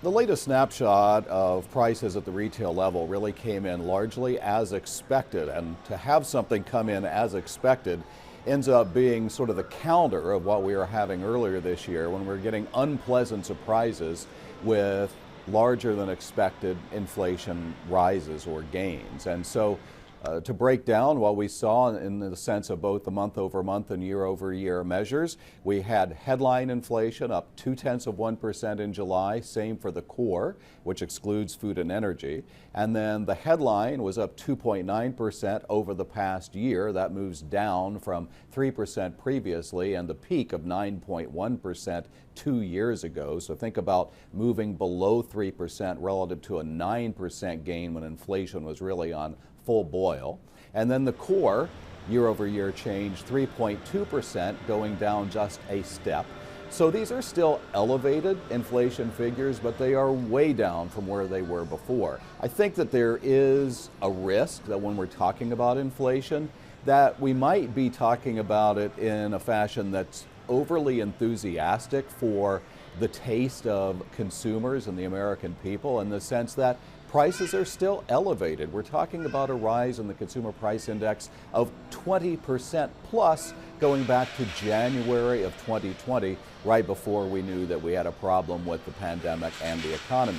The latest snapshot of prices at the retail level really came in largely as expected, and to have something come in as expected ends up being sort of the counter of what we were having earlier this year when we're getting unpleasant surprises with larger than expected inflation rises or gains. And so to break down what we saw in the sense of both the month over month and year over year measures, we had headline inflation up 0.2% in July, same for the core, which excludes food and energy. And then the headline was up 2.9% over the past year. That moves down from 3% previously and the peak of 9.1% 2 years ago. So think about moving below 3% relative to a 9% gain when inflation was really on full boil. And then the core year over year change 3.2%, going down just a step. So these are still elevated inflation figures, but they are way down from where they were before. I think that there is a risk that when we're talking about inflation, that we might be talking about it in a fashion that's overly enthusiastic for the taste of consumers and the American people, in the sense that prices are still elevated. We're talking about a rise in the consumer price index of 20% plus going back to January of 2020, right before we knew that we had a problem with the pandemic and the economy.